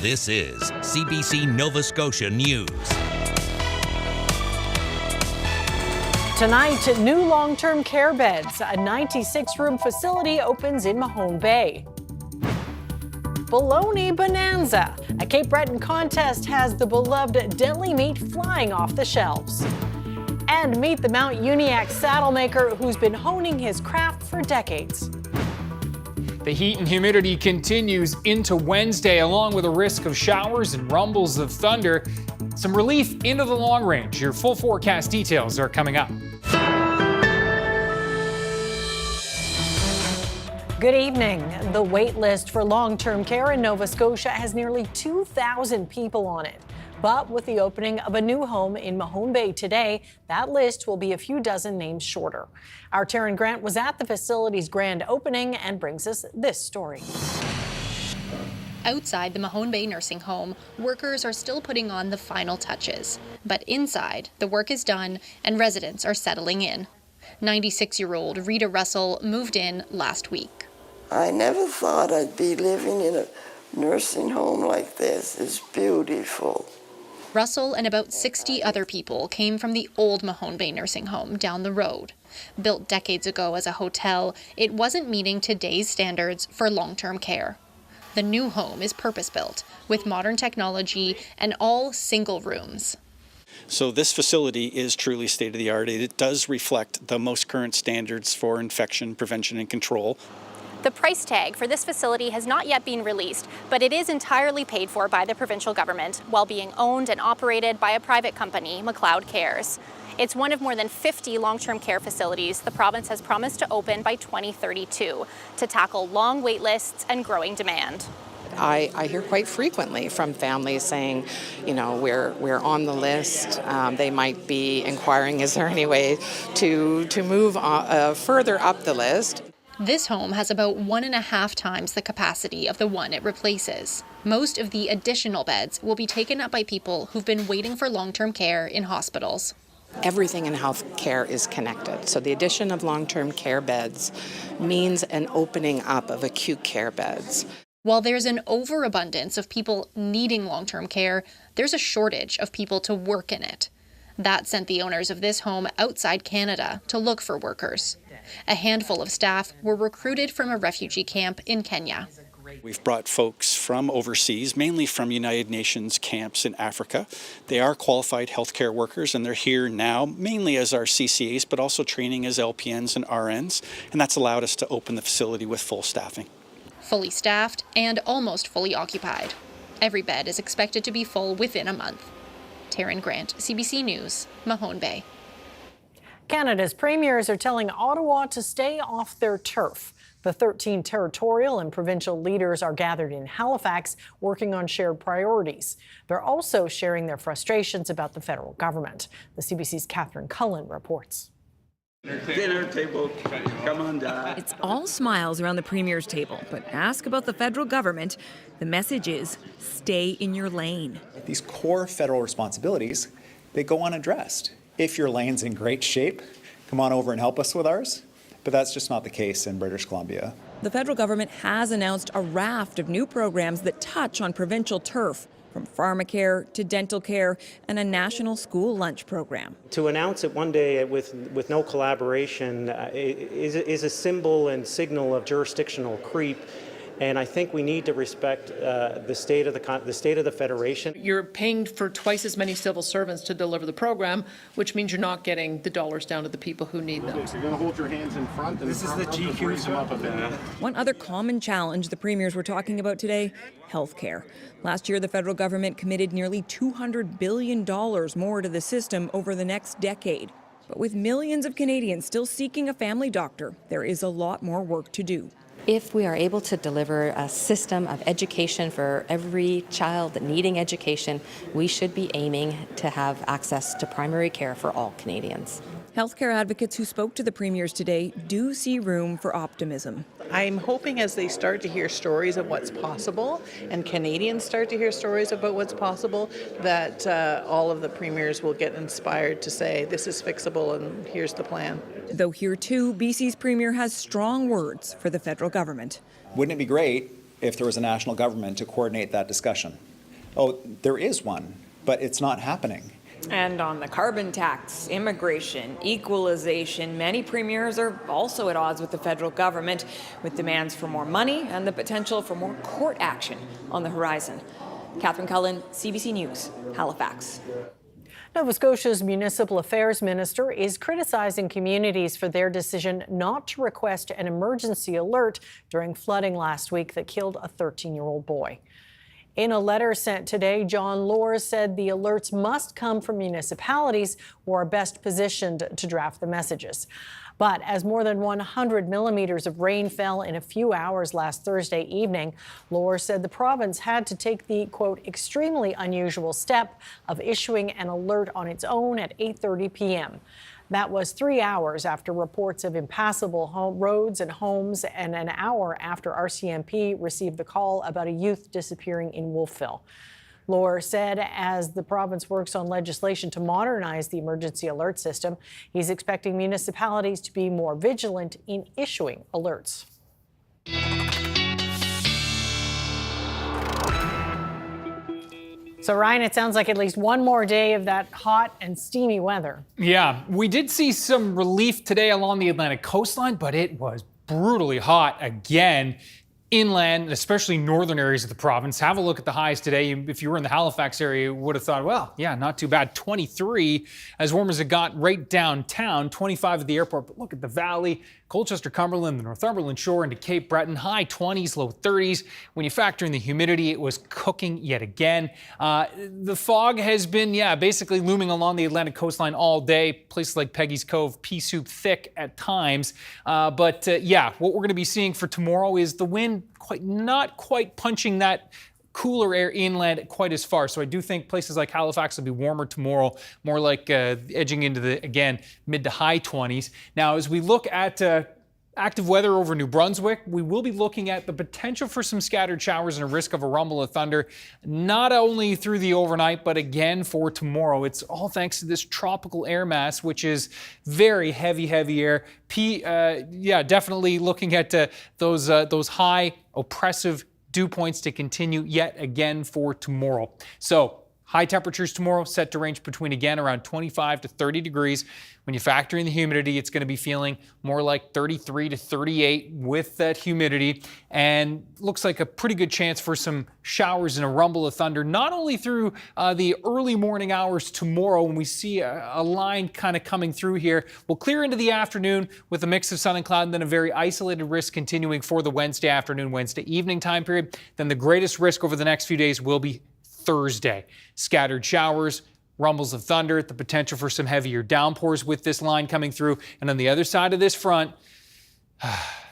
This is CBC Nova Scotia News. Tonight, new long-term care beds. A 96-room facility opens in Mahone Bay. Baloney bonanza. A Cape Breton contest has the beloved deli meat flying off the shelves. And meet the Mount Uniacke saddle maker who's been honing his craft for decades. The heat and humidity continues into Wednesday, along with a risk of showers and rumbles of thunder. Some relief into the long range. Your full forecast details are coming up. Good evening. The wait list for long-term care in Nova Scotia has nearly 2,000 people on it. But with the opening of a new home in Mahone Bay today, that list will be a few dozen names shorter. Our Taryn Grant was at the facility's grand opening and brings us this story. Outside the Mahone Bay nursing home, workers are still putting on the final touches. But inside, the work is done and residents are settling in. 96-year-old Rita Russell moved in last week. I never thought I'd be living in a nursing home like this. It's beautiful. Russell and about 60 other people came from the old Mahone Bay nursing home down the road. Built decades ago as a hotel, it wasn't meeting today's standards for long-term care. The new home is purpose-built with modern technology and all single rooms. So this facility is truly state-of-the-art. It does reflect the most current standards for infection prevention and control. The price tag for this facility has not yet been released, but it is entirely paid for by the provincial government while being owned and operated by a private company, McLeod Cares. It's one of more than 50 long-term care facilities the province has promised to open by 2032 to tackle long wait lists and growing demand. I hear quite frequently from families saying, you know, we're on the list. They might be inquiring, is there any way to move further up the list? This home has about 1.5 times the capacity of the one it replaces. Most of the additional beds will be taken up by people who've been waiting for long-term care in hospitals. Everything in health care is connected. So the addition of long-term care beds means an opening up of acute care beds. While there's an overabundance of people needing long-term care, there's a shortage of people to work in it. That sent the owners of this home outside Canada to look for workers. A handful of staff were recruited from a refugee camp in Kenya. We've brought folks from overseas, mainly from United Nations camps in Africa. They are qualified healthcare workers, and they're here now mainly as our CCAs, but also training as LPNs and RNs, and that's allowed us to open the facility with full staffing. Fully staffed and almost fully occupied. Every bed is expected to be full within a month. Taryn Grant, CBC News, Mahone Bay. Canada's premiers are telling Ottawa to stay off their turf. The 13 territorial and provincial leaders are gathered in Halifax, working on shared priorities. They're also sharing their frustrations about the federal government. The CBC's Catherine Cullen reports. Dinner table, come on down. It's all smiles around the Premier's table, but ask about the federal government. The message is, stay in your lane. These core federal responsibilities, they go unaddressed. If your lane's in great shape, come on over and help us with ours. But that's just not the case in British Columbia. The federal government has announced a raft of new programs that touch on provincial turf, from pharmacare to dental care and a national school lunch program. To announce it one day with no collaboration is a symbol and signal of jurisdictional creep. And I think we need to respect the state of the Federation. You're paying for twice as many civil servants to deliver the program, which means you're not getting the dollars down to the people who need them. So you're going to hold your hands in front. And this is the GQ them up a bit. One other common challenge the premiers were talking about today, healthcare. Last year, the federal government committed nearly $200 billion more to the system over the next decade. But with millions of Canadians still seeking a family doctor, there is a lot more work to do. If we are able to deliver a system of education for every child needing education, we should be aiming to have access to primary care for all Canadians. Healthcare advocates who spoke to the premiers today do see room for optimism. I'm hoping as they start to hear stories of what's possible and Canadians start to hear stories about what's possible, that all of the premiers will get inspired to say this is fixable and here's the plan. Though here too, BC's premier has strong words for the federal government. Wouldn't it be great if there was a national government to coordinate that discussion? oh, there is one, but it's not happening. And on the carbon tax, immigration, equalization, many premiers are also at odds with the federal government, with demands for more money and the potential for more court action on the horizon. Catherine Cullen, CBC News, Halifax. Nova Scotia's Municipal Affairs Minister is criticizing communities for their decision not to request an emergency alert during flooding last week that killed a 13-year-old boy. In a letter sent today, John Lohr said the alerts must come from municipalities who are best positioned to draft the messages. But as more than 100 millimeters of rain fell in a few hours last Thursday evening, Lohr said the province had to take the, quote, extremely unusual step of issuing an alert on its own at 8:30 p.m. That was 3 hours after reports of impassable roads and homes, and an hour after RCMP received the call about a youth disappearing in Wolfville. Lohr said as the province works on legislation to modernize the emergency alert system, he's expecting municipalities to be more vigilant in issuing alerts. So, Ryan, it sounds like at least one more day of that hot and steamy weather. Yeah, we did see some relief today along the Atlantic coastline, but it was brutally hot again. Inland, especially northern areas of the province. Have a look at the highs today. If you were in the Halifax area, you would have thought, well, yeah, not too bad. 23, as warm as it got right downtown, 25 at the airport. But look at the valley, Colchester, Cumberland, the Northumberland Shore into Cape Breton, high 20s, low 30s. When you factor in the humidity, it was cooking yet again. The fog has been, basically looming along the Atlantic coastline all day. Places like Peggy's Cove, pea soup thick at times. What we're going to be seeing for tomorrow is the wind not quite punching that cooler air inland quite as far. So I do think places like Halifax will be warmer tomorrow, more like edging into the, again, mid to high 20s. Now, as we look at active weather over New Brunswick, we will be looking at the potential for some scattered showers and a risk of a rumble of thunder, not only through the overnight, but again for tomorrow. It's all thanks to this tropical air mass, which is very heavy air. Definitely looking at those high oppressive dew points to continue yet again for tomorrow. So high temperatures tomorrow set to range between, again, around 25 to 30 degrees. When you factor in the humidity, it's going to be feeling more like 33 to 38 with that humidity, and looks like a pretty good chance for some showers and a rumble of thunder, not only through the early morning hours tomorrow when we see a line kind of coming through here. We'll clear into the afternoon with a mix of sun and cloud, and then a very isolated risk continuing for the Wednesday afternoon, Wednesday evening time period. Then the greatest risk over the next few days will be Thursday. Scattered showers, rumbles of thunder, the potential for some heavier downpours with this line coming through. And on the other side of this front,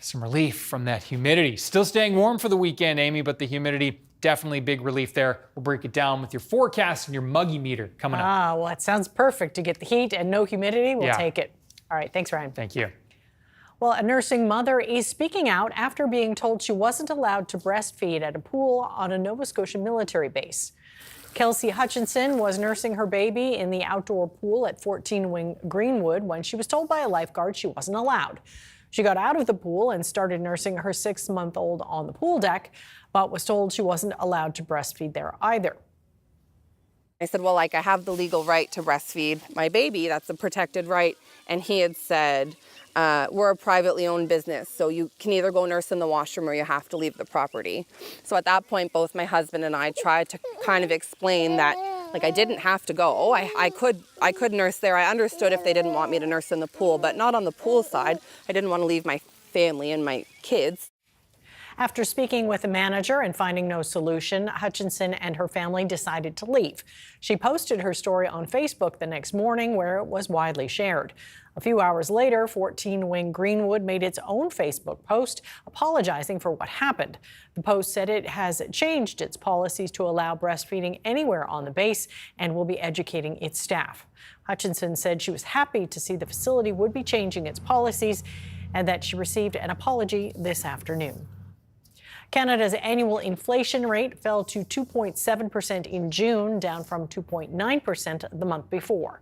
some relief from that humidity. Still staying warm for the weekend, Amy, but the humidity, definitely big relief there. We'll break it down with your forecast and your muggy meter coming up. Well, it sounds perfect to get the heat and no humidity. We'll take it. All right. Thanks, Ryan. Thank you. Well, a nursing mother is speaking out after being told she wasn't allowed to breastfeed at a pool on a Nova Scotia military base. Kelsey Hutchinson was nursing her baby in the outdoor pool at 14 Wing Greenwood when she was told by a lifeguard she wasn't allowed. She got out of the pool and started nursing her 6-month-old on the pool deck, but was told she wasn't allowed to breastfeed there either. I said, well, I have the legal right to breastfeed my baby. That's a protected right. And he had said, we're a privately owned business, so you can either go nurse in the washroom or you have to leave the property. So at that point, both my husband and I tried to kind of explain that, I didn't have to go. I could nurse there. I understood if they didn't want me to nurse in the pool, but not on the pool side. I didn't want to leave my family and my kids. After speaking with a manager and finding no solution, Hutchinson and her family decided to leave. She posted her story on Facebook the next morning, where it was widely shared. A few hours later, 14 Wing Greenwood made its own Facebook post apologizing for what happened. The post said it has changed its policies to allow breastfeeding anywhere on the base and will be educating its staff. Hutchinson said she was happy to see the facility would be changing its policies and that she received an apology this afternoon. Canada's annual inflation rate fell to 2.7% in June, down from 2.9% the month before.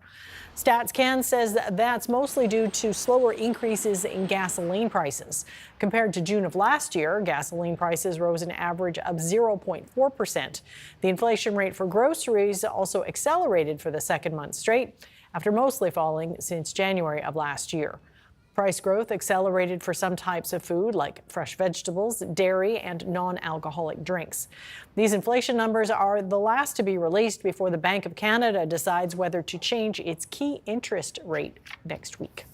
StatsCan says that's mostly due to slower increases in gasoline prices. Compared to June of last year, gasoline prices rose an average of 0.4%. The inflation rate for groceries also accelerated for the second month straight, after mostly falling since January of last year. Price growth accelerated for some types of food like fresh vegetables, dairy, and non-alcoholic drinks. These inflation numbers are the last to be released before the Bank of Canada decides whether to change its key interest rate next week.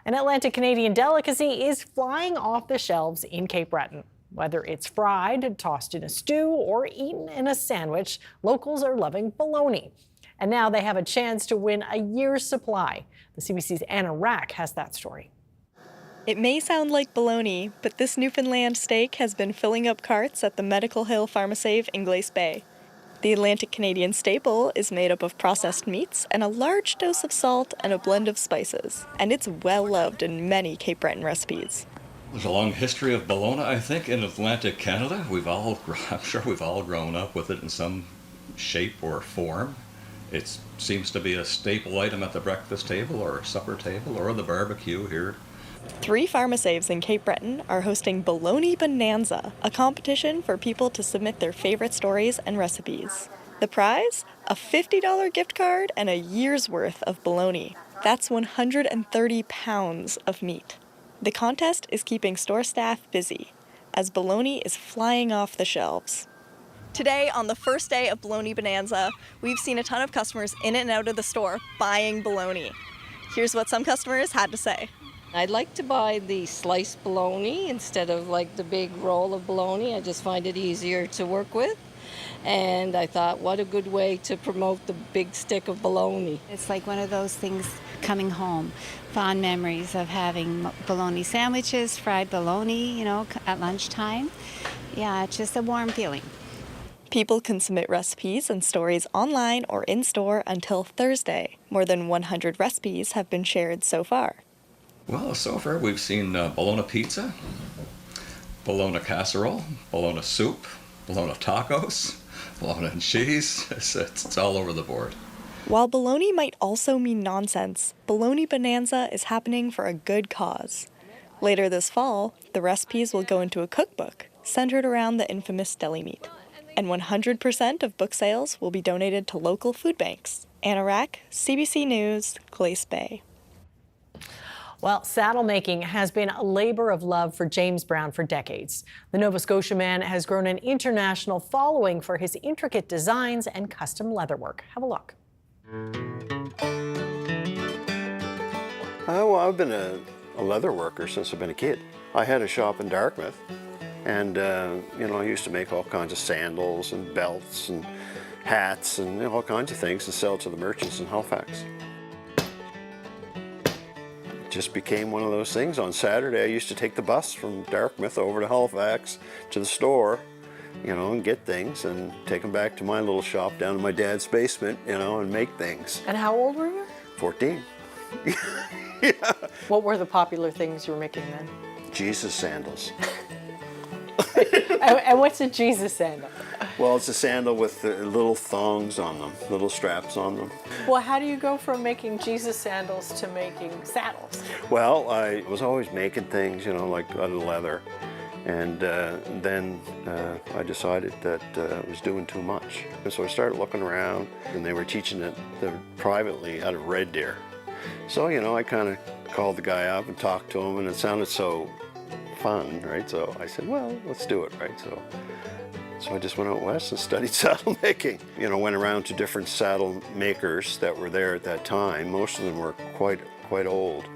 An Atlantic Canadian delicacy is flying off the shelves in Cape Breton. Whether it's fried, tossed in a stew, or eaten in a sandwich, locals are loving bologna. And now they have a chance to win a year's supply. The CBC's Anna Rack has that story. It may sound like baloney, but this Newfoundland steak has been filling up carts at the Medical Hill Pharmacave in Glace Bay. The Atlantic Canadian staple is made up of processed meats and a large dose of salt and a blend of spices, and it's well loved in many Cape Breton recipes. There's a long history of bologna, I think, in Atlantic Canada. I'm sure we've all grown up with it in some shape or form. It seems to be a staple item at the breakfast table or supper table or the barbecue here. 3 pharmacaves in Cape Breton are hosting Baloney Bonanza, a competition for people to submit their favorite stories and recipes. The prize? A $50 gift card and a year's worth of bologna. That's 130 pounds of meat. The contest is keeping store staff busy, as bologna is flying off the shelves. Today, on the first day of Baloney Bonanza, we've seen a ton of customers in and out of the store buying bologna. Here's what some customers had to say. I'd like to buy the sliced bologna instead of like the big roll of bologna. I just find it easier to work with. And I thought, what a good way to promote the big stick of bologna. It's like one of those things coming home. Fond memories of having bologna sandwiches, fried bologna, at lunchtime. Yeah, it's just a warm feeling. People can submit recipes and stories online or in-store until Thursday. More than 100 recipes have been shared so far. Well, so far we've seen bologna pizza, bologna casserole, bologna soup, bologna tacos, bologna and cheese. It's all over the board. While bologna might also mean nonsense, Baloney Bonanza is happening for a good cause. Later this fall, the recipes will go into a cookbook centered around the infamous deli meat. And 100% of book sales will be donated to local food banks. Anna Rack, CBC News, Glace Bay. Well, saddle making has been a labor of love for James Brown for decades. The Nova Scotia man has grown an international following for his intricate designs and custom leatherwork. Have a look. Well, I've been a leather worker since I've been a kid. I had a shop in Dartmouth. And, I used to make all kinds of sandals and belts and hats and all kinds of things to sell to the merchants in Halifax. It just became one of those things. On Saturday, I used to take the bus from Dartmouth over to Halifax to the store, and get things and take them back to my little shop down in my dad's basement, and make things. And how old were you? 14. Yeah. What were the popular things you were making then? Jesus sandals. And what's a Jesus sandal? Well, it's a sandal with little thongs on them, little straps on them. Well, how do you go from making Jesus sandals to making saddles? Well, I was always making things, like out of leather. And then I decided that it was doing too much. So I started looking around, and they were teaching it privately out of Red Deer. So, I kind of called the guy up and talked to him, and it sounded so fun, right? So I said, well, let's do it, right? So I just went out west and studied saddle making. Went around to different saddle makers that were there at that time. Most of them were quite old.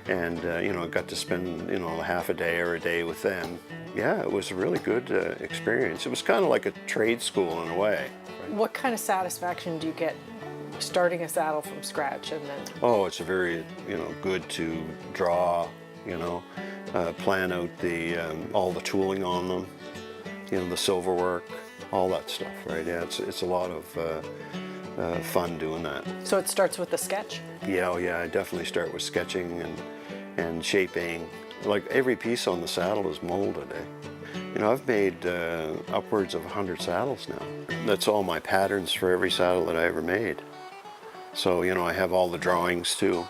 And, I got to spend, half a day or a day with them. Yeah, it was a really good experience. It was kind of like a trade school in a way. Right? What kind of satisfaction do you get starting a saddle from scratch and then? Oh, it's a very, good to draw, plan out all the tooling on them, the silver work, all that stuff, right? Yeah, it's a lot of fun doing that. So it starts with the sketch? Yeah, I definitely start with sketching and shaping. Like every piece on the saddle is molded, You know, I've made upwards of 100 saddles now. That's all my patterns for every saddle that I ever made. So, you know, I have all the drawings too.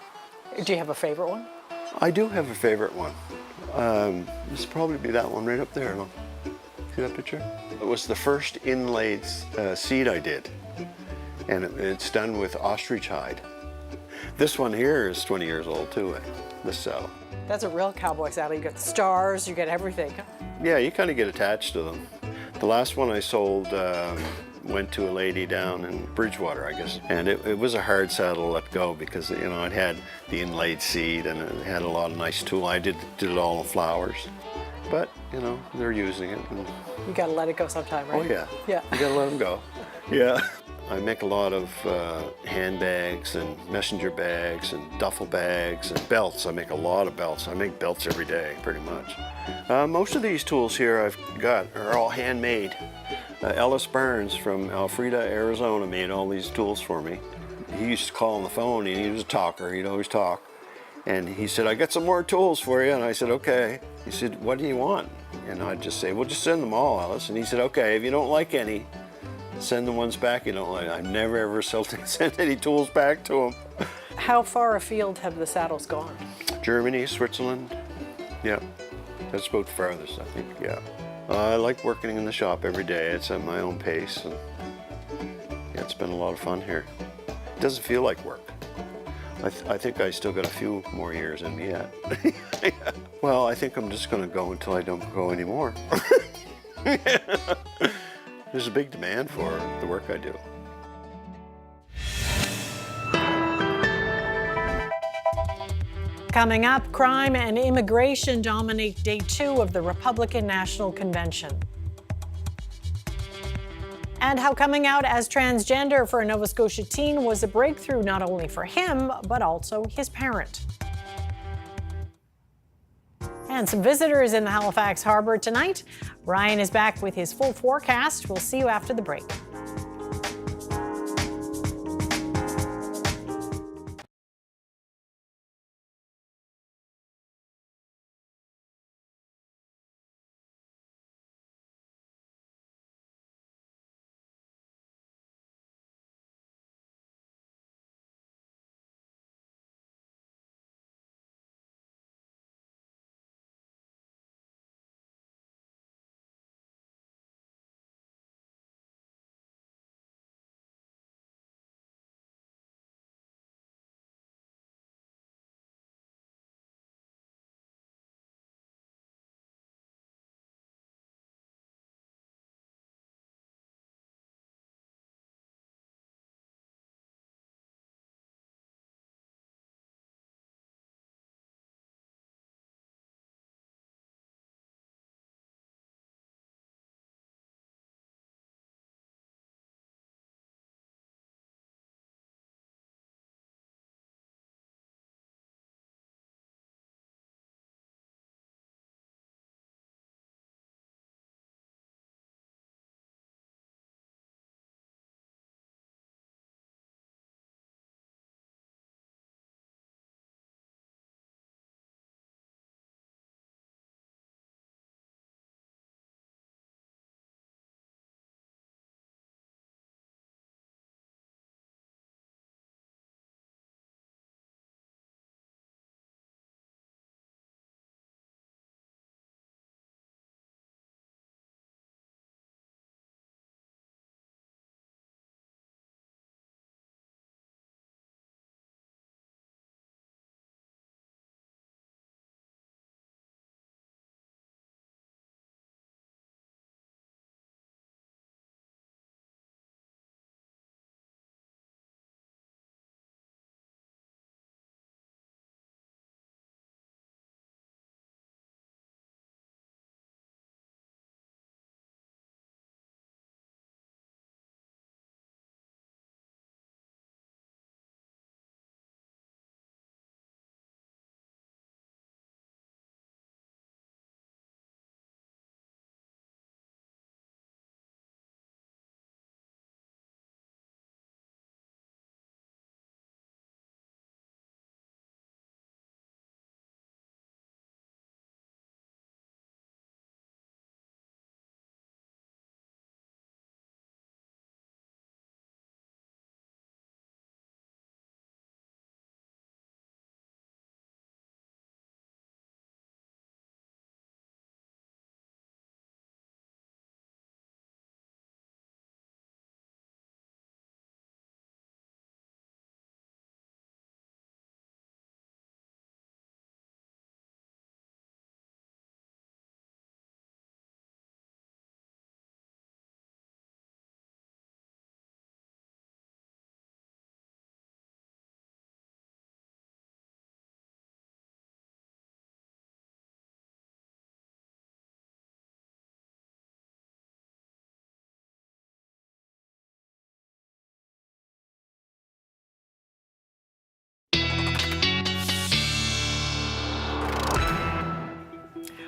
Do you have a favorite one? I do have a favorite one. This will probably be that one right up there. Look. See that picture? It was the first inlaid seat I did. And it's done with ostrich hide. This one here is 20 years old too, this saddle. That's a real cowboy saddle. You get the stars, you get everything. Yeah, you kind of get attached to them. The last one I sold went to a lady down in Bridgewater, I guess. And it was a hard saddle to let go because, you know, it had the inlaid seat and it had a lot of nice tool. I did it all in flowers. But, you know, they're using it. And you got to let it go sometime, right? oh, yeah. Yeah. You got to let them go. Yeah. I make a lot of handbags and messenger bags and duffel bags and belts. I make a lot of belts. I make belts every day, pretty much. Most of these tools here I've got are all handmade. Ellis Barnes from Alfreda, Arizona made all these tools for me. He used to call on the phone and he was a talker. He'd always talk. And he said, I got some more tools for you. And I said, okay. He said, what do you want? And I'd just say, well, just send them all, Ellis. And he said, okay, if you don't like any, send the ones back you don't like. I've never ever sent any tools back to him. How far afield have the saddles gone? Germany, Switzerland. Yeah, that's about farthest, I think, yeah. I like working in the shop every day. It's at my own pace. And yeah, it's been a lot of fun here. It doesn't feel like work. I think I still got a few more years in me yet. Well, I think I'm just going to go until I don't go anymore. There's a big demand for the work I do. Coming up, crime and immigration dominate day 2 of the Republican National Convention. And how coming out as transgender for a Nova Scotia teen was a breakthrough not only for him, but also his parent. And some visitors in the Halifax Harbor tonight. Ryan is back with his full forecast. We'll see you after the break.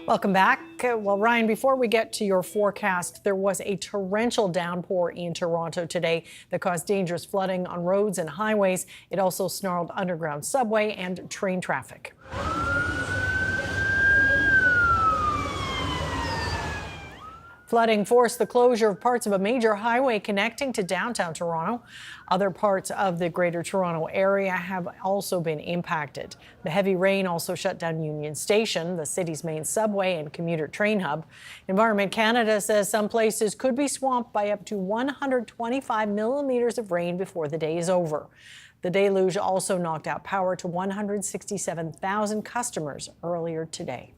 Welcome back. Well, Ryan, before we get to your forecast, there was a torrential downpour in Toronto today that caused dangerous flooding on roads and highways. It also snarled underground subway and train traffic. Flooding forced the closure of parts of a major highway connecting to downtown Toronto. Other parts of the Greater Toronto area have also been impacted. The heavy rain also shut down Union Station, the city's main subway and commuter train hub. Environment Canada says some places could be swamped by up to 125 millimeters of rain before the day is over. The deluge also knocked out power to 167,000 customers earlier today.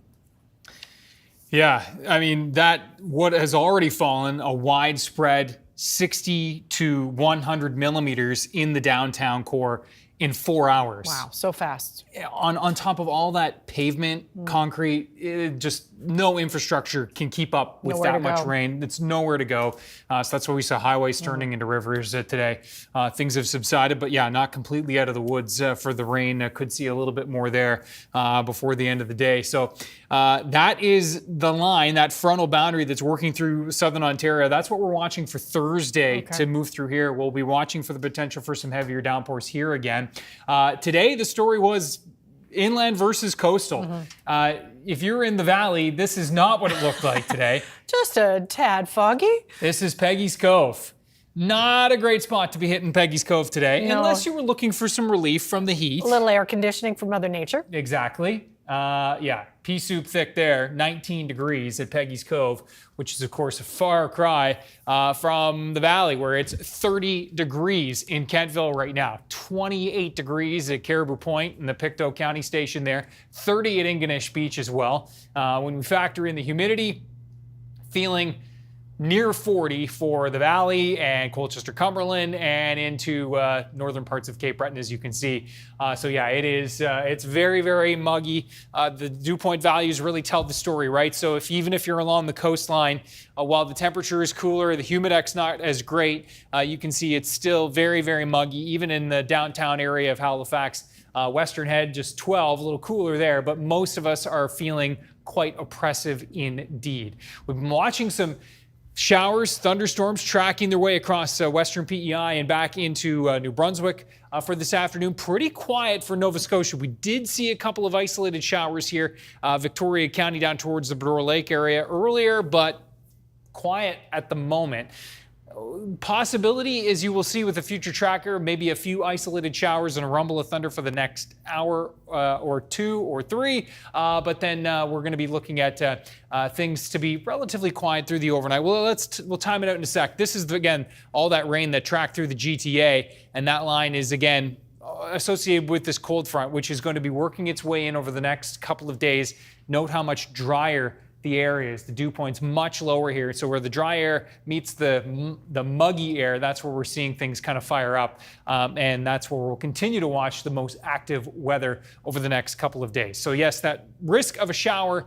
Yeah, I mean, what has already fallen, a widespread 60 to 100 millimeters in the downtown core in 4 hours. Wow, so fast. On top of all that pavement, concrete, just no infrastructure can keep up with that much rain. It's nowhere to go. So that's why we saw highways turning into rivers today. Things have subsided, but yeah, not completely out of the woods for the rain. Could see a little bit more there before the end of the day. So that is the line, that frontal boundary that's working through southern Ontario. That's what we're watching for Thursday to move through here. We'll be watching for the potential for some heavier downpours here again. Today, the story was inland versus coastal. If you're in the valley, this is not what it looked like today. Just a tad foggy. This is Peggy's Cove. Not a great spot to be hitting Peggy's Cove today, unless you were looking for some relief from the heat. A little air conditioning from Mother Nature. Exactly. Yeah, pea soup thick there, 19 degrees at Peggy's Cove, which is, of course, a far cry from the valley, where it's 30 degrees in Kentville right now, 28 degrees at Caribou Point in the Pictou County Station there, 30 at Ingonish Beach as well. When we factor in the humidity, feeling near 40 for the valley and Colchester-Cumberland and into northern parts of Cape Breton, as you can see. So yeah, it's very, very muggy. The dew point values really tell the story, right? So even if you're along the coastline, while the temperature is cooler, the humidex not as great, you can see it's still very, very muggy, even in the downtown area of Halifax. Western Head, just 12, a little cooler there, but most of us are feeling quite oppressive indeed. We've been watching some showers, thunderstorms tracking their way across western PEI and back into New Brunswick for this afternoon. Pretty quiet for Nova Scotia. We did see a couple of isolated showers here, Victoria County down towards the Brewer Lake area earlier, but quiet at the moment. Possibility, as you will see with the future tracker, maybe a few isolated showers and a rumble of thunder for the next hour or two or three. But then we're going to be looking at things to be relatively quiet through the overnight. Well, we'll time it out in a sec. This is, again, all that rain that tracked through the GTA. And that line is, again, associated with this cold front, which is going to be working its way in over the next couple of days. Note how much drier the air is. The dew point's much lower here. So where the dry air meets the muggy air, that's where we're seeing things kind of fire up. And that's where we'll continue to watch the most active weather over the next couple of days. So yes, that risk of a shower,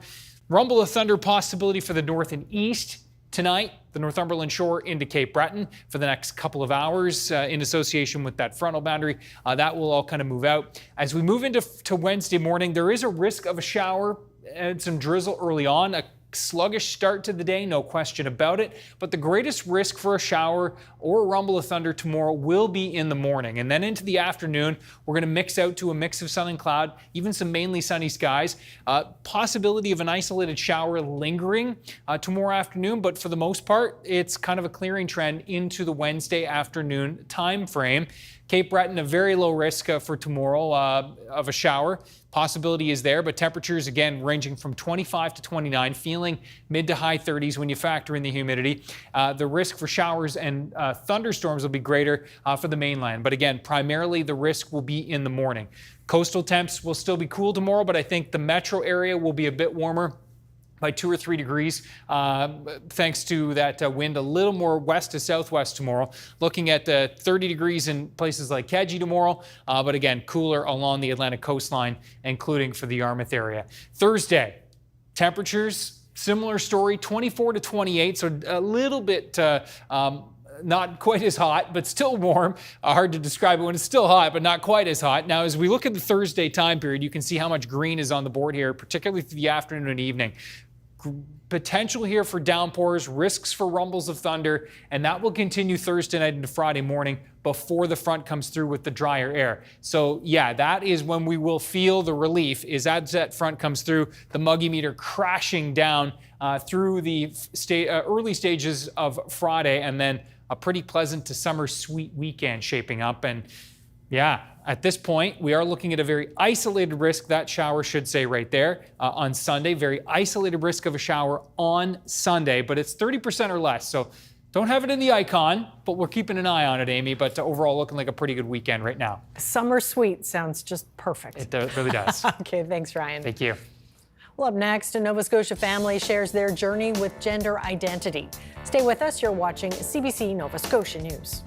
rumble of thunder possibility for the north and east tonight, the Northumberland shore into Cape Breton for the next couple of hours in association with that frontal boundary. That will all kind of move out. As we move into Wednesday morning, there is a risk of a shower and some drizzle early on, a sluggish start to the day, no question about it. But the greatest risk for a shower or a rumble of thunder tomorrow will be in the morning. And then into the afternoon, we're going to mix out to a mix of sun and cloud, even some mainly sunny skies. Possibility of an isolated shower lingering tomorrow afternoon, but for the most part, it's kind of a clearing trend into the Wednesday afternoon time frame. Cape Breton, a very low risk for tomorrow of a shower. Possibility is there, but temperatures, again, ranging from 25 to 29, feeling mid to high 30s when you factor in the humidity. The risk for showers and thunderstorms will be greater for the mainland. But again, primarily the risk will be in the morning. Coastal temps will still be cool tomorrow, but I think the metro area will be a bit warmer by 2 or 3 degrees, thanks to that wind a little more west to southwest tomorrow. Looking at 30 degrees in places like Kedzie tomorrow, but again, cooler along the Atlantic coastline, including for the Yarmouth area. Thursday, temperatures, similar story, 24 to 28, so a little bit not quite as hot, but still warm. Hard to describe it when it's still hot, but not quite as hot. Now, as we look at the Thursday time period, you can see how much green is on the board here, particularly through the afternoon and evening. Potential here for downpours, risks for rumbles of thunder, and that will continue Thursday night into Friday morning before the front comes through with the drier air. So yeah, that is when we will feel the relief, is as that front comes through, the muggy meter crashing down through the early stages of Friday, and then a pretty pleasant to summer sweet weekend shaping up. And yeah, at this point, we are looking at a very isolated risk. That shower should say right there on Sunday. Very isolated risk of a shower on Sunday, but it's 30% or less. So don't have it in the icon, but we're keeping an eye on it, Amy. But overall, looking like a pretty good weekend right now. Summer sweet sounds just perfect. It really does. Okay, thanks, Ryan. Thank you. Well, up next, a Nova Scotia family shares their journey with gender identity. Stay with us. You're watching CBC Nova Scotia News.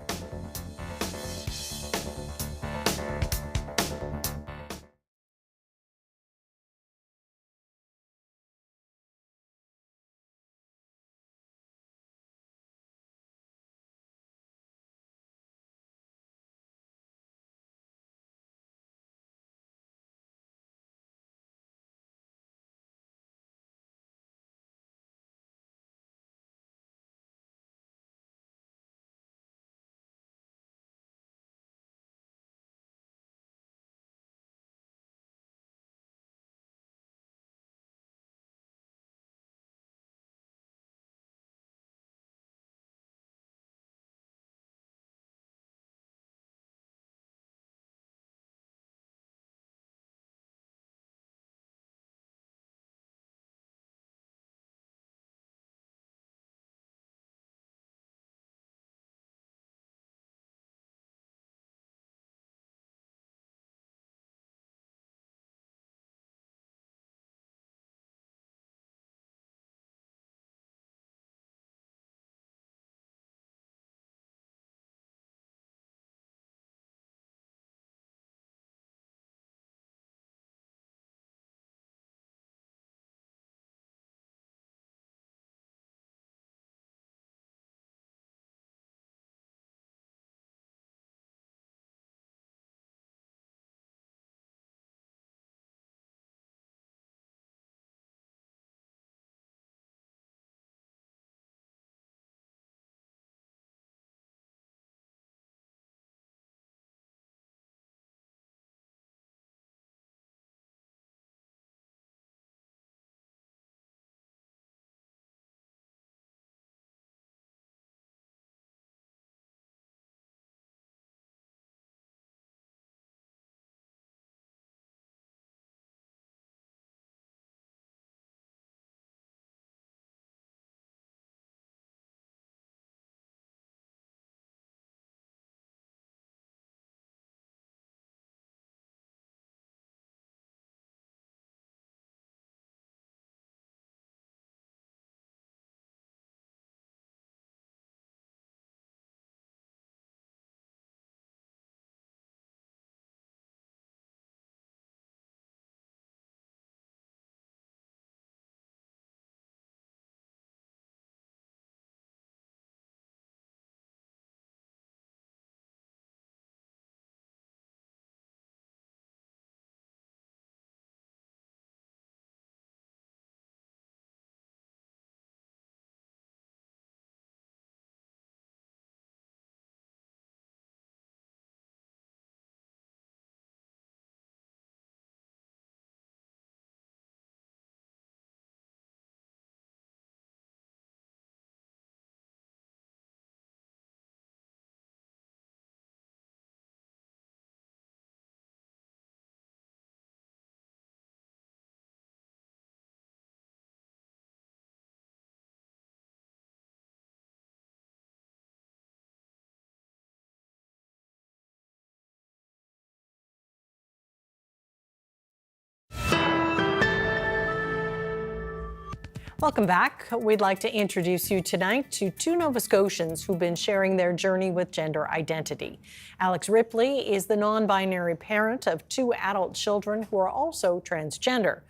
Welcome back. We'd like to introduce you tonight to two Nova Scotians who've been sharing their journey with gender identity. Alex Ripley is the non-binary parent of two adult children who are also transgender.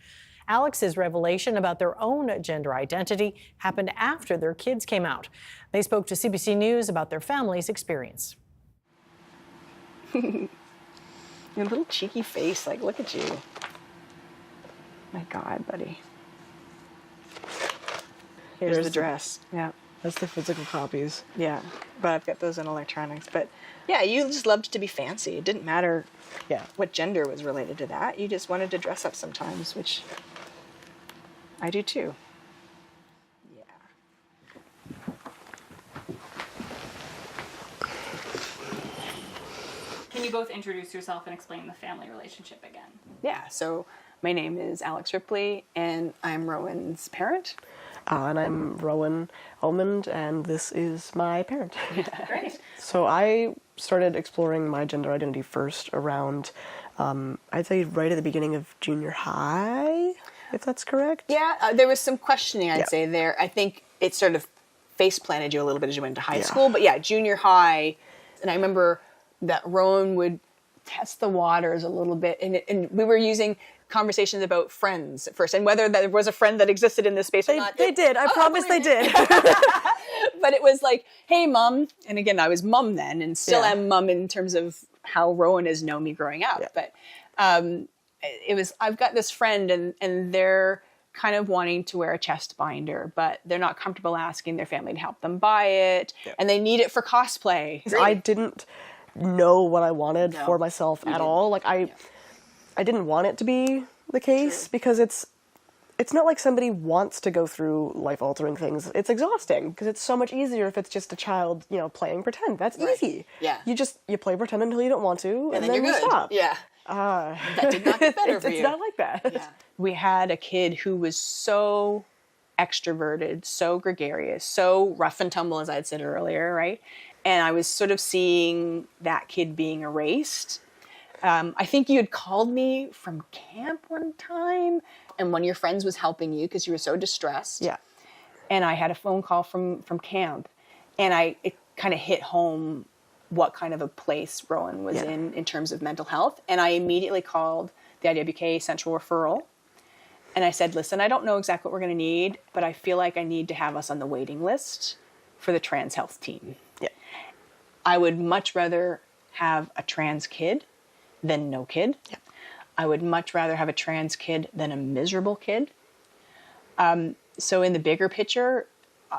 Alex's revelation about their own gender identity happened after their kids came out. They spoke to CBC News about their family's experience. Your little cheeky face, like, look at you. My God, buddy. Here's the dress. Yeah. That's the physical copies. Yeah. But I've got those in electronics. But yeah, you just loved to be fancy. It didn't matter what gender was related to that. You just wanted to dress up sometimes, which I do too. Can you both introduce yourself and explain the family relationship again? Yeah, so my name is Alex Ripley, and I'm Rowan's parent. And I'm Rowan Almond, and this is my parent. Great. So I started exploring my gender identity first around, I'd say right at the beginning of junior high, if that's correct. Yeah, there was some questioning, I'd say, there. I think it sort of face-planted you a little bit as you went to high school. But yeah, junior high, and I remember that Rowan would test the waters a little bit, and we were using conversations about friends at first, and whether there was a friend that existed in this space or not. They did. I promise they did. But it was like, hey, Mum. And again, I was Mum then, and still am Mum in terms of how Rowan has known me growing up. Yeah. But it was, I've got this friend, and they're kind of wanting to wear a chest binder, but they're not comfortable asking their family to help them buy it, and they need it for cosplay. I didn't know what I wanted for myself at all. Like I didn't want it to be the case because it's not like somebody wants to go through life-altering things. It's exhausting because it's so much easier if it's just a child, playing pretend. That's easy. Yeah. You play pretend until you don't want to, and then you're you good. stop. Yeah. That did not get better for you. It's not like that. Yeah. We had a kid who was so extroverted, so gregarious, so rough and tumble, as I had said earlier, right? And I was sort of seeing that kid being erased. I think you had called me from camp one time, and one of your friends was helping you because you were so distressed. Yeah. And I had a phone call from camp, and it kind of hit home what kind of a place Rowan was in terms of mental health. And I immediately called the IWK Central Referral, and I said, listen, I don't know exactly what we're going to need, but I feel like I need to have us on the waiting list for the trans health team. Yeah. I would much rather have a trans kid than no kid. Yeah. I would much rather have a trans kid than a miserable kid. So in the bigger picture,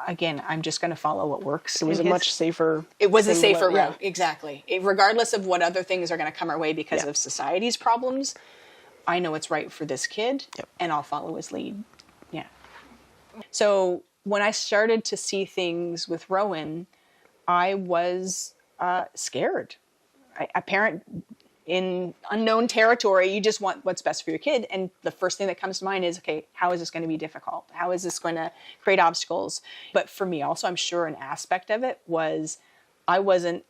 again, I'm just going to follow what works. It was a much safer. It was a safer route, exactly. Regardless of what other things are going to come our way because of society's problems, I know what's right for this kid, and I'll follow his lead. Yeah. So when I started to see things with Rowan, I was scared. A parent in unknown territory, you just want what's best for your kid. And the first thing that comes to mind is, okay, how is this going to be difficult? How is this going to create obstacles? But for me also, I'm sure an aspect of it was I wasn't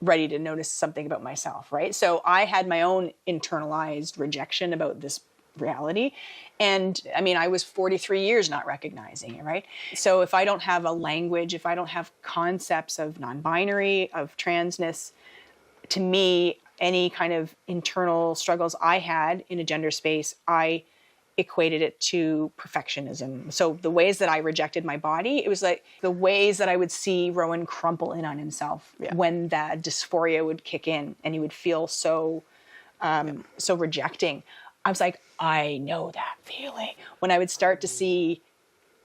ready to notice something about myself, right? So I had my own internalized rejection about this reality. And I mean, I was 43 years not recognizing it, right? So if I don't have a language, if I don't have concepts of non-binary, of transness, to me, any kind of internal struggles I had in a gender space, I equated it to perfectionism. So the ways that I rejected my body, it was like the ways that I would see Rowan crumple in on himself when that dysphoria would kick in and he would feel so rejecting. I was like, I know that feeling. When I would start to see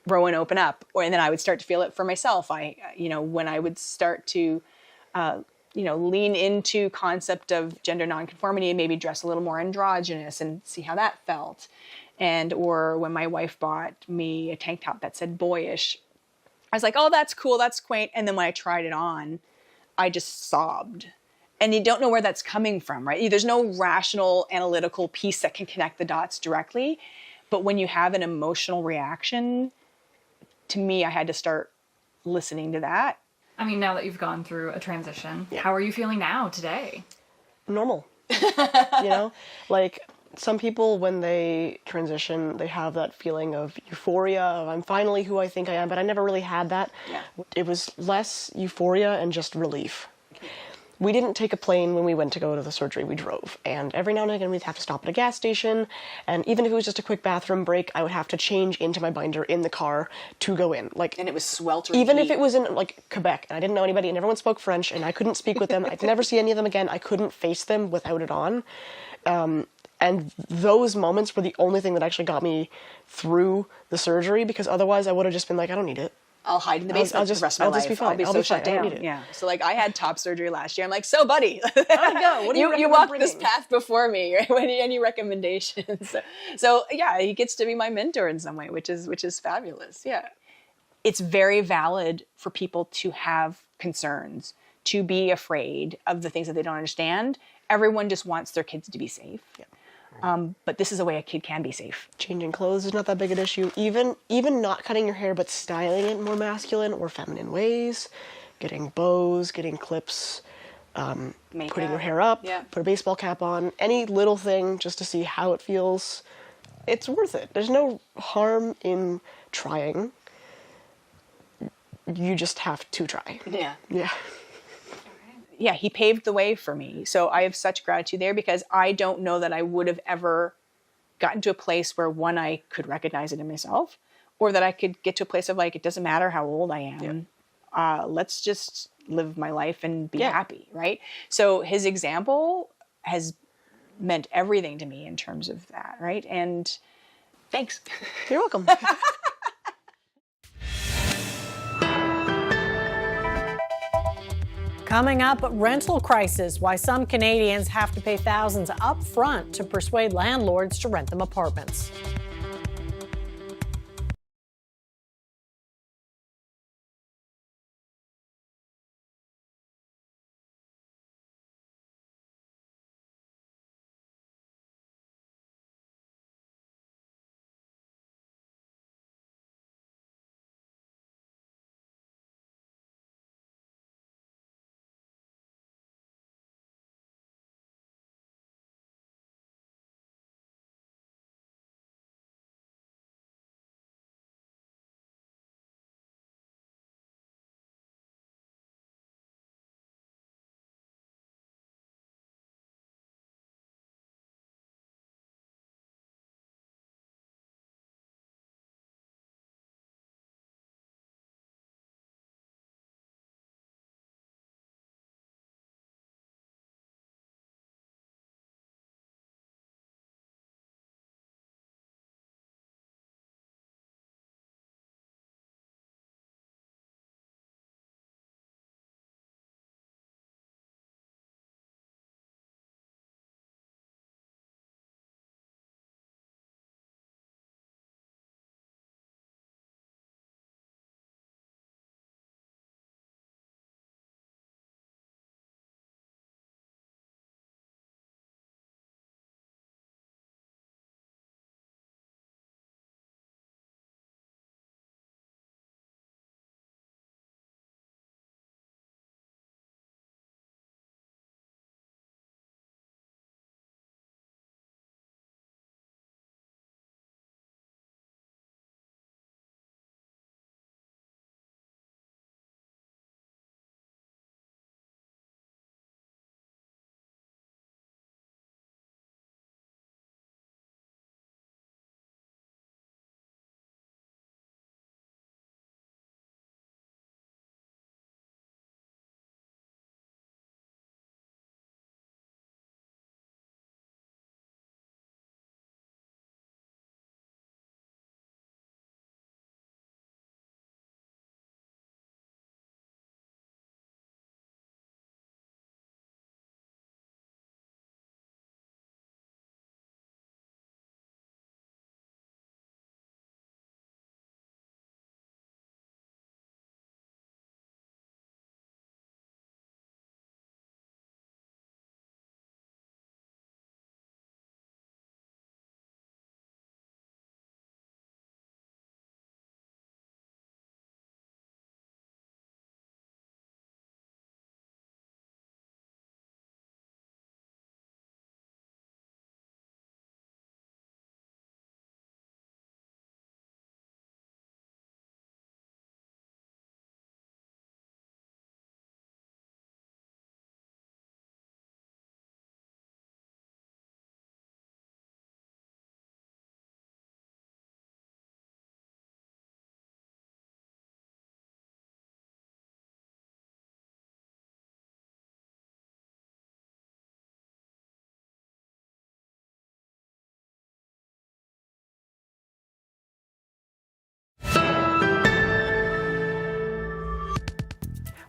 Rowan open up, and then I would start to feel it for myself. When I would start to lean into concept of gender nonconformity and maybe dress a little more androgynous and see how that felt. Or when my wife bought me a tank top that said boyish, I was like, oh, that's cool, that's quaint. And then when I tried it on, I just sobbed. And you don't know where that's coming from, right? There's no rational, analytical piece that can connect the dots directly. But when you have an emotional reaction, to me, I had to start listening to that. I mean, now that you've gone through a transition, how are you feeling now, today? Normal. Like some people, when they transition, they have that feeling of euphoria, of I'm finally who I think I am, but I never really had that. Yeah. It was less euphoria and just relief. We didn't take a plane when we went to go to the surgery, we drove. And every now and again we'd have to stop at a gas station, and even if it was just a quick bathroom break, I would have to change into my binder in the car to go in. And it was sweltering. Even if it was in Quebec, and I didn't know anybody, and everyone spoke French, and I couldn't speak with them, I'd never see any of them again, I couldn't face them without it on. And those moments were the only thing that actually got me through the surgery, because otherwise I would have just been like, I don't need it. I'll hide in the basement for the rest of my life. I'll just be fine. I'll be so shut down. Yeah. So like I had top surgery last year. I'm like, so buddy, how'd it go? What do you walked this path before me. Right? Any recommendations? So yeah, he gets to be my mentor in some way, which is fabulous. Yeah. It's very valid for people to have concerns, to be afraid of the things that they don't understand. Everyone just wants their kids to be safe. Yeah. But this is a way a kid can be safe. Changing clothes is not that big an issue. Even not cutting your hair, but styling it more masculine or feminine ways, getting bows, getting clips, putting your hair up, put a baseball cap on, any little thing just to see how it feels. It's worth it. There's no harm in trying. You just have to try. Yeah. Yeah. Yeah, he paved the way for me. So I have such gratitude there, because I don't know that I would have ever gotten to a place where, one, I could recognize it in myself, or that I could get to a place of like, it doesn't matter how old I am. Let's just live my life and be happy, right? So his example has meant everything to me in terms of that, right? And thanks. You're welcome. Coming up, rental crisis, why some Canadians have to pay thousands up front to persuade landlords to rent them apartments.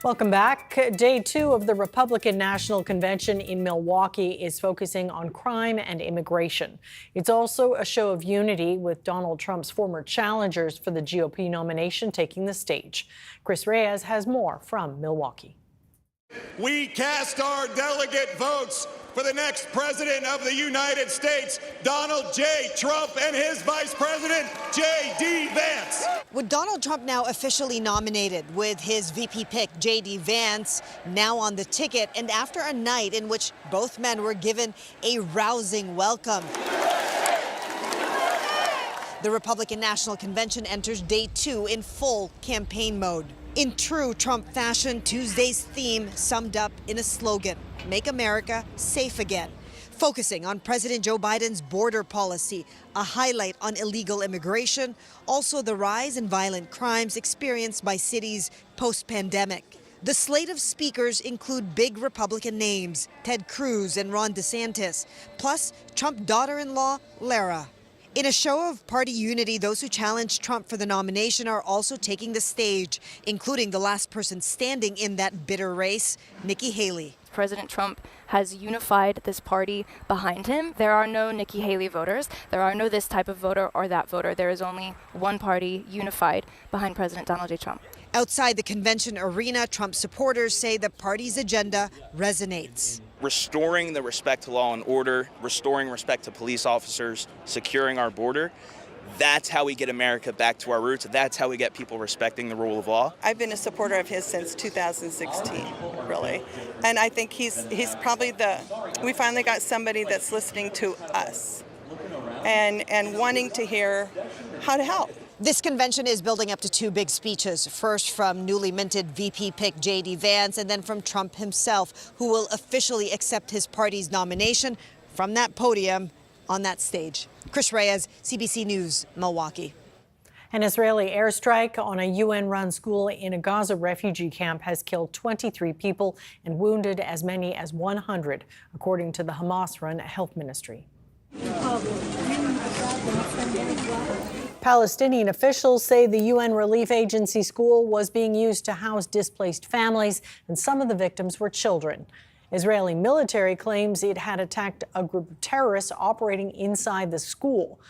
Welcome back. Day 2 of the Republican National Convention in Milwaukee is focusing on crime and immigration. It's also a show of unity with Donald Trump's former challengers for the GOP nomination taking the stage. Chris Reyes has more from Milwaukee. We cast our delegate votes for the next president of the United States, Donald J. Trump, and his vice president, J.D. Vance. With Donald Trump now officially nominated, with his VP pick, J.D. Vance, now on the ticket, and after a night in which both men were given a rousing welcome, the Republican National Convention enters day 2 in full campaign mode. In true Trump fashion, Tuesday's theme summed up in a slogan: Make America Safe Again. Focusing on President Joe Biden's border policy, a highlight on illegal immigration, also the rise in violent crimes experienced by cities post-pandemic. The slate of speakers include big Republican names, Ted Cruz and Ron DeSantis, plus Trump daughter-in-law, Lara. In a show of party unity, those who challenged Trump for the nomination are also taking the stage, including the last person standing in that bitter race, Nikki Haley. President Trump has unified this party behind him. There are no Nikki Haley voters. There are no this type of voter or that voter. There is only one party unified behind President Donald J. Trump. Outside the convention arena, Trump supporters say the party's agenda resonates. Restoring the respect to law and order, restoring respect to police officers, securing our border. That's how we get America back to our roots. That's how we get people respecting the rule of law. I've been a supporter of his since 2016, really. And I think he's probably we finally got somebody that's listening to us and wanting to hear how to help. This convention is building up to 2 big speeches, first from newly minted VP pick J.D. Vance, and then from Trump himself, who will officially accept his party's nomination from that podium on that stage. Chris Reyes, CBC News, Milwaukee. An Israeli airstrike on a UN-run school in a Gaza refugee camp has killed 23 people and wounded as many as 100, according to the Hamas-run health ministry. Palestinian officials say the UN relief agency school was being used to house displaced families, and some of the victims were children. Israeli military claims it had attacked a group of terrorists operating inside the school.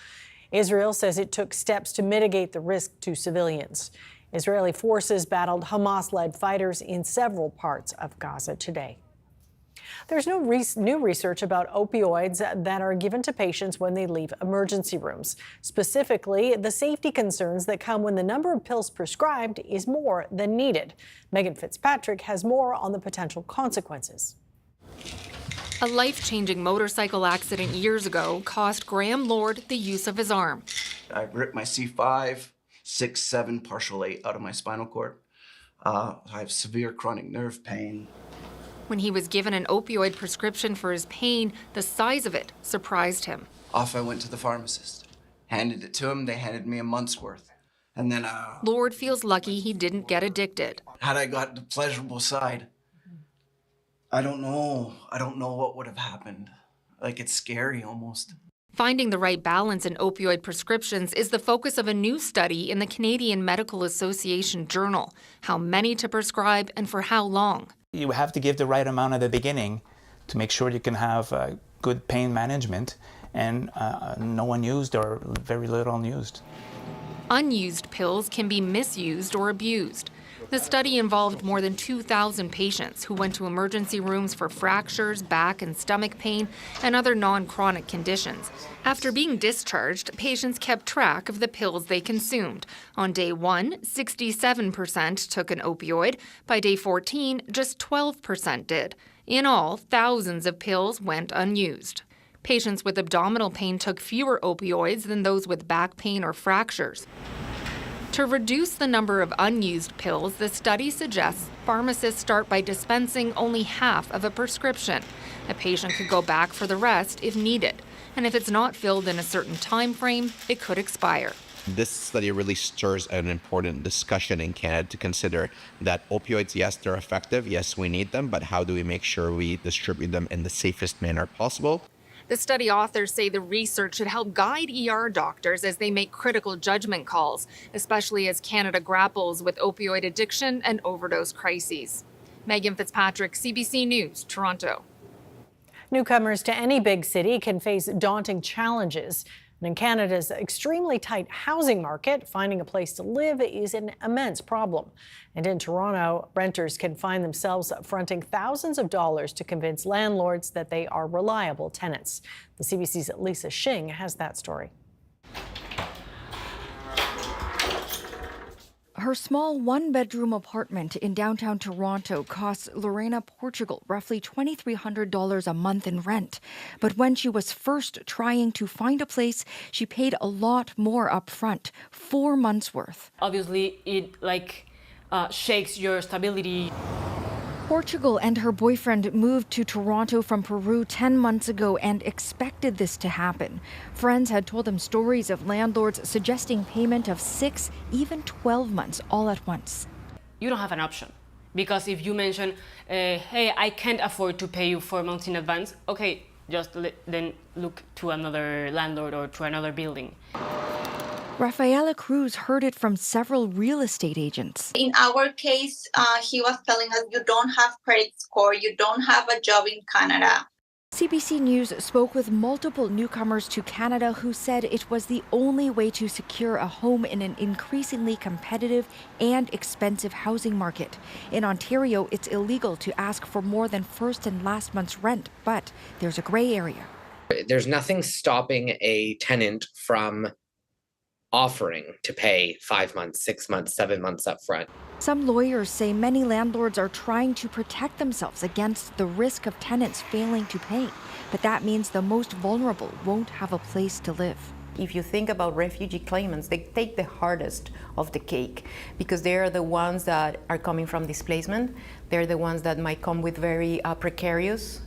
Israel says it took steps to mitigate the risk to civilians. Israeli forces battled Hamas-led fighters in several parts of Gaza today. There's no new research about opioids that are given to patients when they leave emergency rooms. Specifically, the safety concerns that come when the number of pills prescribed is more than needed. Megan Fitzpatrick has more on the potential consequences. A life-changing motorcycle accident years ago cost Graham Lord the use of his arm. I ripped my C5, 6, 7, partial 8 out of my spinal cord. I have severe chronic nerve pain. When he was given an opioid prescription for his pain, the size of it surprised him. Off I went to the pharmacist. Handed it to him, they handed me a month's worth. And then, Lord feels lucky he didn't get addicted. Had I got the pleasurable side, I don't know what would have happened. Like, it's scary almost. Finding the right balance in opioid prescriptions is the focus of a new study in the Canadian Medical Association Journal. How many to prescribe and for how long. You have to give the right amount at the beginning to make sure you can have good pain management and no unused or very little unused. Unused pills can be misused or abused. The study involved more than 2,000 patients who went to emergency rooms for fractures, back and stomach pain, and other non-chronic conditions. After being discharged, patients kept track of the pills they consumed. On day 1, 67% took an opioid. By day 14, just 12% did. In all, thousands of pills went unused. Patients with abdominal pain took fewer opioids than those with back pain or fractures. To reduce the number of unused pills, the study suggests pharmacists start by dispensing only half of a prescription. A patient could go back for the rest if needed, and if it's not filled in a certain time frame, it could expire. This study really stirs an important discussion in Canada to consider that opioids, yes, they're effective, yes, we need them, but how do we make sure we distribute them in the safest manner possible? The study authors say the research should help guide ER doctors as they make critical judgment calls, especially as Canada grapples with opioid addiction and overdose crises. Megan Fitzpatrick, CBC News, Toronto. Newcomers to any big city can face daunting challenges. And in Canada's extremely tight housing market, finding a place to live is an immense problem. And in Toronto, renters can find themselves fronting thousands of dollars to convince landlords that they are reliable tenants. The CBC's Lisa Shing has that story. Her small one-bedroom apartment in downtown Toronto costs Lorena Portugal roughly $2,300 a month in rent. But when she was first trying to find a place, she paid a lot more up front, 4 months worth. Obviously, it shakes your stability. Portugal and her boyfriend moved to Toronto from Peru 10 months ago and expected this to happen. Friends had told them stories of landlords suggesting payment of 6, even 12 months all at once. You don't have an option. Because if you mention, hey, I can't afford to pay you 4 months in advance, okay, just then look to another landlord or to another building. Rafaela Cruz heard it from several real estate agents. In our case, he was telling us, you don't have credit score, you don't have a job in Canada. CBC News spoke with multiple newcomers to Canada who said it was the only way to secure a home in an increasingly competitive and expensive housing market. In Ontario, it's illegal to ask for more than first and last month's rent, but there's a gray area. There's nothing stopping a tenant from offering to pay 5 months, 6 months, 7 months up front. Some lawyers say many landlords are trying to protect themselves against the risk of tenants failing to pay, but that means the most vulnerable won't have a place to live. If you think about refugee claimants, they take the hardest of the cake because they are the ones that are coming from displacement. They're the ones that might come with very precarious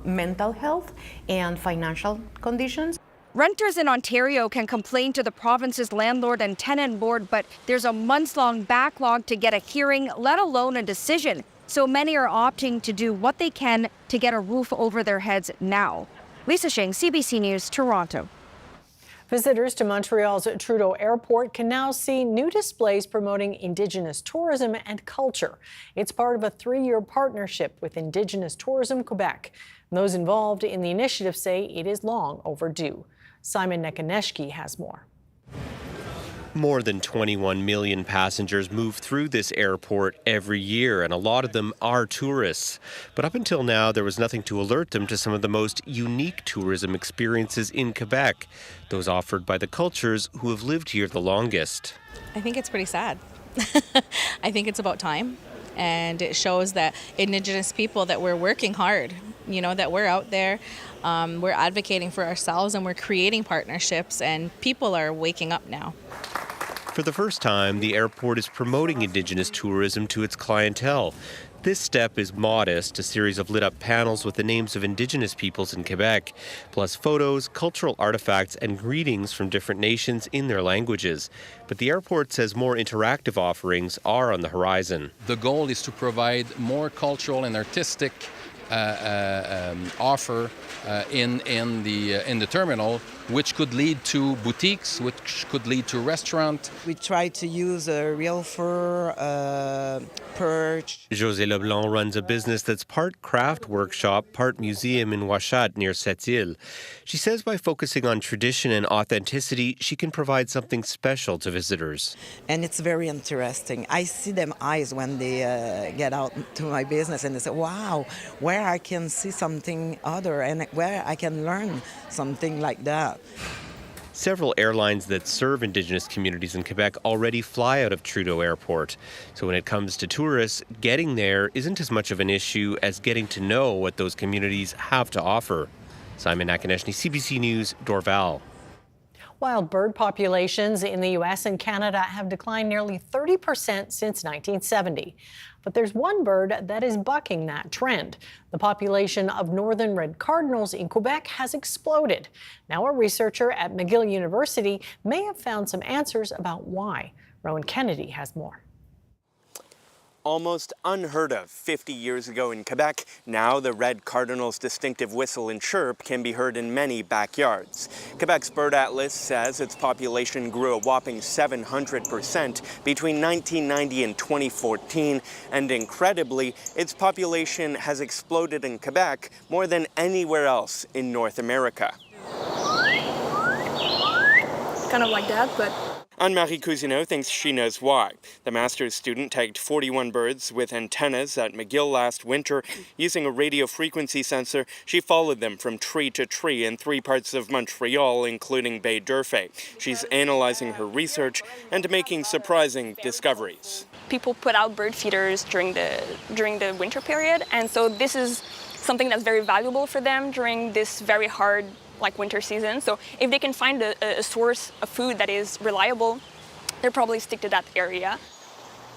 mental health and financial conditions. Renters in Ontario can complain to the province's landlord and tenant board, but there's a months-long backlog to get a hearing, let alone a decision. So many are opting to do what they can to get a roof over their heads now. Lisa Shing, CBC News, Toronto. Visitors to Montreal's Trudeau Airport can now see new displays promoting Indigenous tourism and culture. It's part of a 3-year partnership with Indigenous Tourism Quebec. Those involved in the initiative say it is long overdue. Simon Nekoneshki has more. More than 21 million passengers move through this airport every year, and a lot of them are tourists. But up until now, there was nothing to alert them to some of the most unique tourism experiences in Quebec, those offered by the cultures who have lived here the longest. I think it's pretty sad. I think it's about time, and it shows that Indigenous people, that we're working hard, that we're out there, we're advocating for ourselves, and we're creating partnerships, and people are waking up now. For the first time, the airport is promoting Indigenous tourism to its clientele. This step is modest, a series of lit-up panels with the names of Indigenous peoples in Quebec, plus photos, cultural artifacts, and greetings from different nations in their languages. But the airport says more interactive offerings are on the horizon. The goal is to provide more cultural and artistic offer in the terminal, which could lead to boutiques, which could lead to restaurants. We try to use real fur, perch. José Leblanc runs a business that's part craft workshop, part museum in Ouachat near Sept-Îles. She says by focusing on tradition and authenticity, she can provide something special to visitors. And it's very interesting. I see them eyes when they get out to my business and they say, wow, where I can see something other and where I can learn something like that. Several airlines that serve Indigenous communities in Quebec already fly out of Trudeau Airport. So when it comes to tourists, getting there isn't as much of an issue as getting to know what those communities have to offer. Simon Nakonechny, CBC News, Dorval. Wild bird populations in the U.S. and Canada have declined nearly 30% since 1970. But there's one bird that is bucking that trend. The population of northern red cardinals in Quebec has exploded. Now a researcher at McGill University may have found some answers about why. Rowan Kennedy has more. almost unheard of 50 years ago in Quebec. Now the red cardinal's distinctive whistle and chirp can be heard in many backyards. Quebec's Bird Atlas says its population grew a whopping 700% between 1990 and 2014, and incredibly, its population has exploded in Quebec more than anywhere else in North America. Kind of like that, but Anne-Marie Cousineau thinks she knows why. The master's student tagged 41 birds with antennas at McGill last winter. Using a radio frequency sensor, she followed them from tree to tree in 3 parts of Montreal, including Baie d'Urfé. She's analyzing her research and making surprising discoveries. people put out bird feeders during the winter period, and so this is something that's very valuable for them during this very hard winter season. So if they can find a source of food that is reliable, they'll probably stick to that area.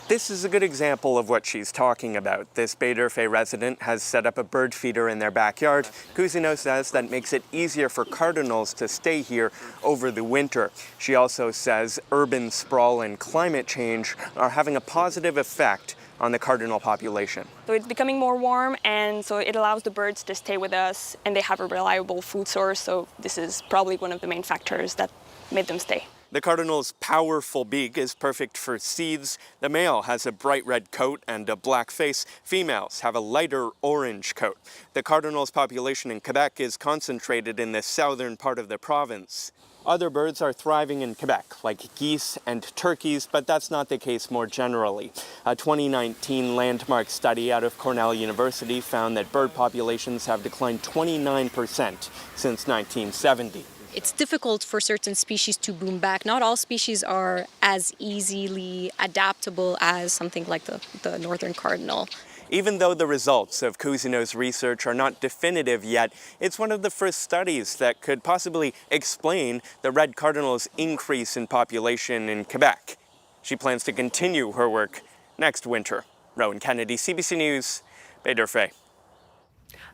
This is a good example of what she's talking about. This Baie d'Urfé resident has set up a bird feeder in their backyard. Cousineau says that makes it easier for cardinals to stay here over the winter. She also says urban sprawl and climate change are having a positive effect on the cardinal population. So it's becoming more warm, and so it allows the birds to stay with us, and they have a reliable food source, so this is probably one of the main factors that made them stay. The cardinal's powerful beak is perfect for seeds. The male has a bright red coat and a black face. Females have a lighter orange coat. The cardinal's population in Quebec is concentrated in the southern part of the province. Other birds are thriving in Quebec, like geese and turkeys, but that's not the case more generally. A 2019 landmark study out of Cornell University found that bird populations have declined 29% since 1970. It's difficult for certain species to boom back. Not all species are as easily adaptable as something like the northern cardinal. Even though the results of Cousineau's research are not definitive yet, it's one of the first studies that could possibly explain the red cardinal's increase in population in Quebec. She plans to continue her work next winter. Rowan Kennedy, CBC News, Baie d'Urfé.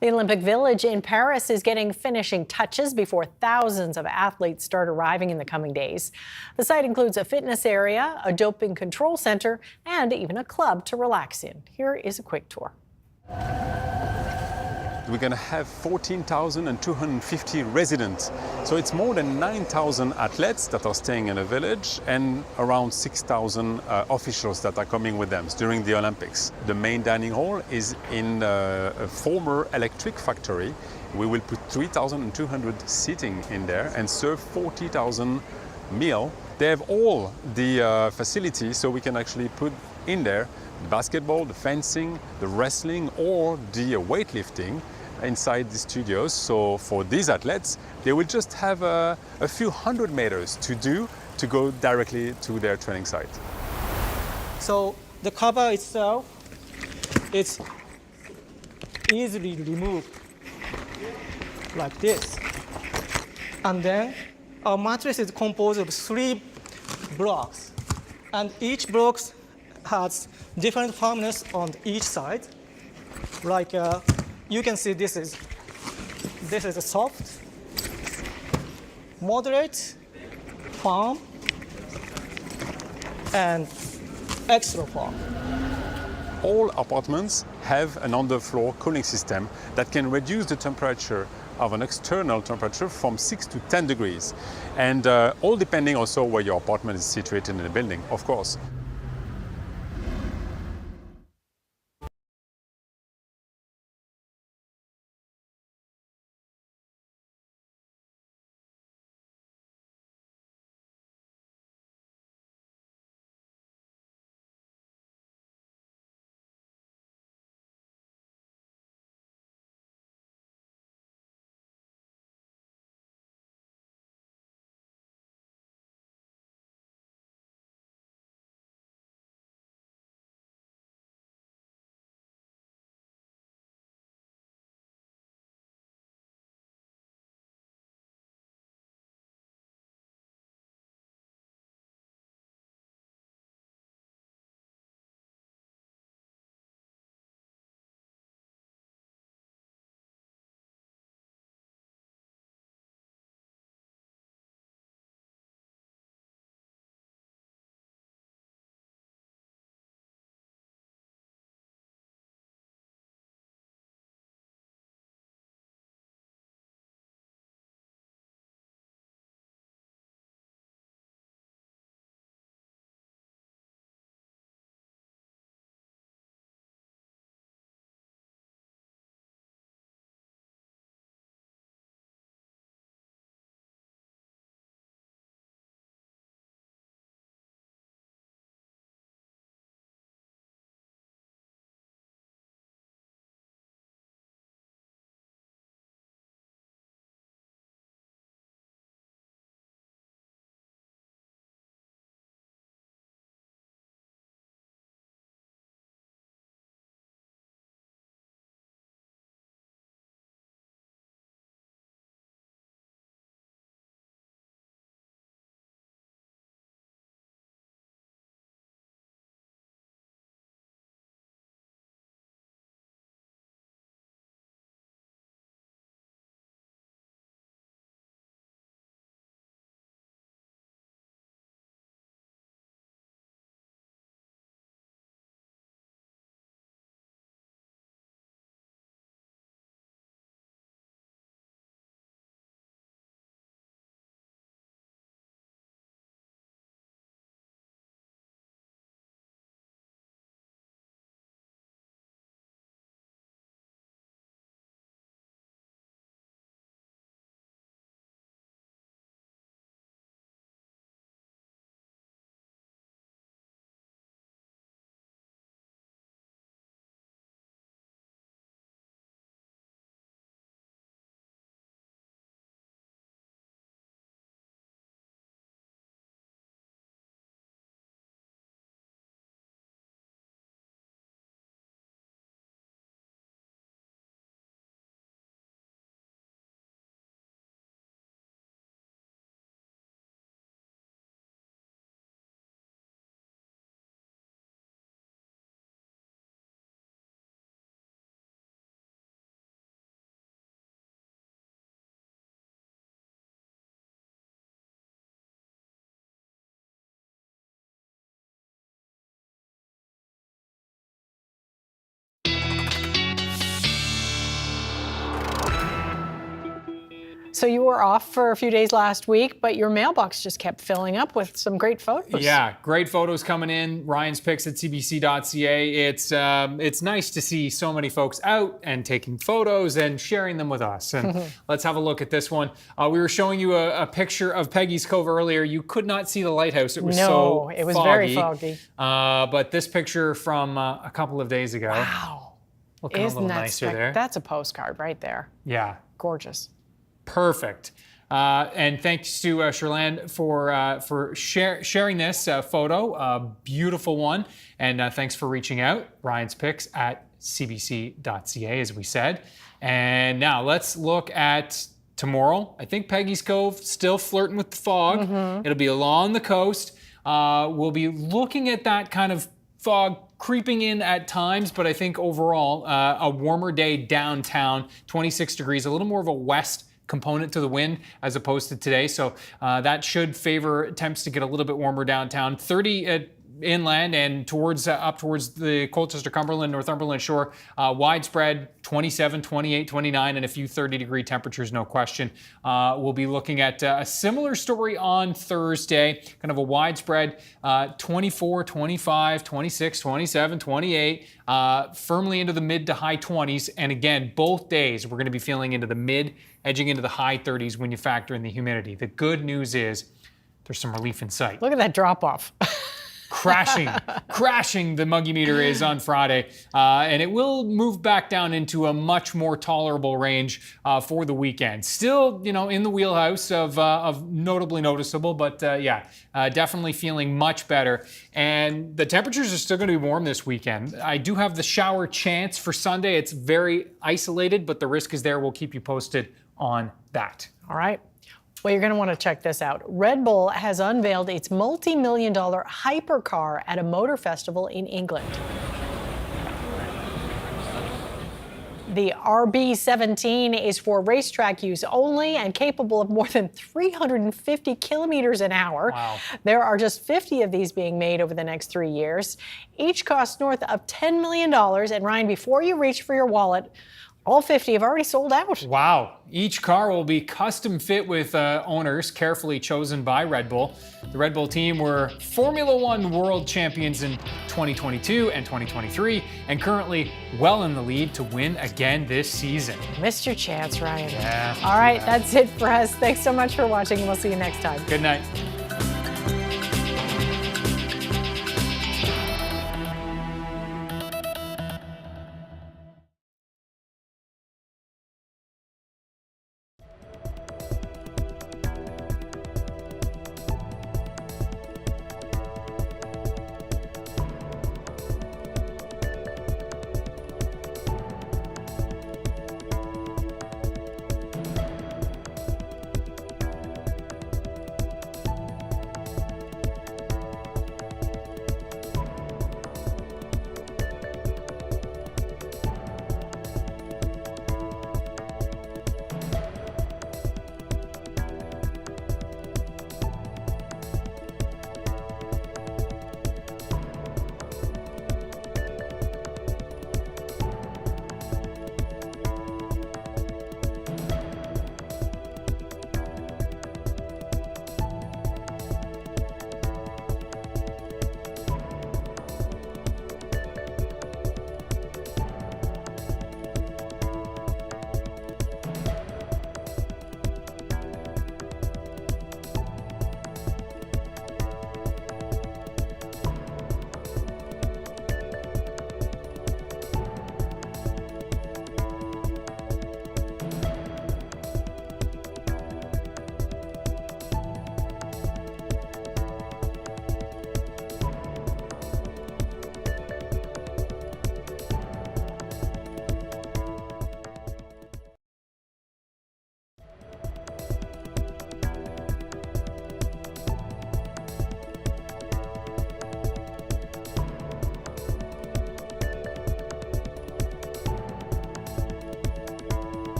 The Olympic Village in Paris is getting finishing touches before thousands of athletes start arriving in the coming days. The site includes a fitness area, a doping control center, and even a club to relax in. Here is a quick tour. We're going to have 14,250 residents. So it's more than 9,000 athletes that are staying in a village and around 6,000 officials that are coming with them during the Olympics. The main dining hall is in a former electric factory. We will put 3,200 seating in there and serve 40,000 meals. They have all the facilities, so we can actually put in there the basketball, the fencing, the wrestling, or the weightlifting inside the studios. So for these athletes, they will just have a few hundred meters to do to go directly to their training site. So the cover itself, it's easily removed like this. And then our mattress is composed of 3 blocks, and each block has different firmness on each side. You can see this is a soft, moderate, firm, and extra firm. All apartments have an underfloor cooling system that can reduce the temperature of an external temperature from 6 to 10 degrees. And all depending also where your apartment is situated in the building, of course. So you were off for a few days last week, but your mailbox just kept filling up with some great photos. Yeah, great photos coming in. Ryan's Picks at cbc.ca. It's nice to see so many folks out and taking photos and sharing them with us. And let's have a look at this one. We were showing you a picture of Peggy's Cove earlier. You could not see the lighthouse. It was it was very foggy. But this picture from a couple of days ago. Wow. Looking a little nicer there. That's a postcard right there. Yeah. Gorgeous. Perfect. And thanks to Sherland for sharing this photo. A beautiful one. And thanks for reaching out. Ryan's Picks at cbc.ca, as we said. And now let's look at tomorrow. I think Peggy's Cove still flirting with the fog. It'll be along the coast. We'll be looking at that kind of fog creeping in at times, but I think overall a warmer day downtown, 26 degrees, a little more of a west component to the wind as opposed to today. So that should favor attempts to get a little bit warmer downtown. 30 at inland and towards up towards the Colchester, Cumberland, Northumberland shore. Widespread 27, 28, 29, and a few 30-degree temperatures, no question. We'll be looking at a similar story on Thursday, kind of a widespread 24, 25, 26, 27, 28, firmly into the mid to high 20s. And again, both days we're going to be feeling into the mid, edging into the high 30s when you factor in the humidity. The good news is there's some relief in sight. Look at that drop off. crashing the muggy meter is on Friday, and it will move back down into a much more tolerable range for the weekend. Still, in the wheelhouse of notably noticeable, but definitely feeling much better. And the temperatures are still going to be warm this weekend. I do have the shower chance for Sunday. It's very isolated, but the risk is there. We'll keep you posted on that. All right. Well, you're going to want to check this out. Red Bull has unveiled its multi-million-dollar hypercar at a motor festival in England. The RB17 is for racetrack use only and capable of more than 350 kilometers an hour. Wow. There are just 50 of these being made over the next 3 years. Each costs north of $10 million. And Ryan, before you reach for your wallet, all 50 have already sold out. Wow. Each car will be custom fit with owners carefully chosen by Red Bull. The Red Bull team were Formula One world champions in 2022 and 2023 and currently well in the lead to win again this season. Missed your chance, Ryan. Yeah. All right, that's it for us. Thanks so much for watching. We'll see you next time. Good night.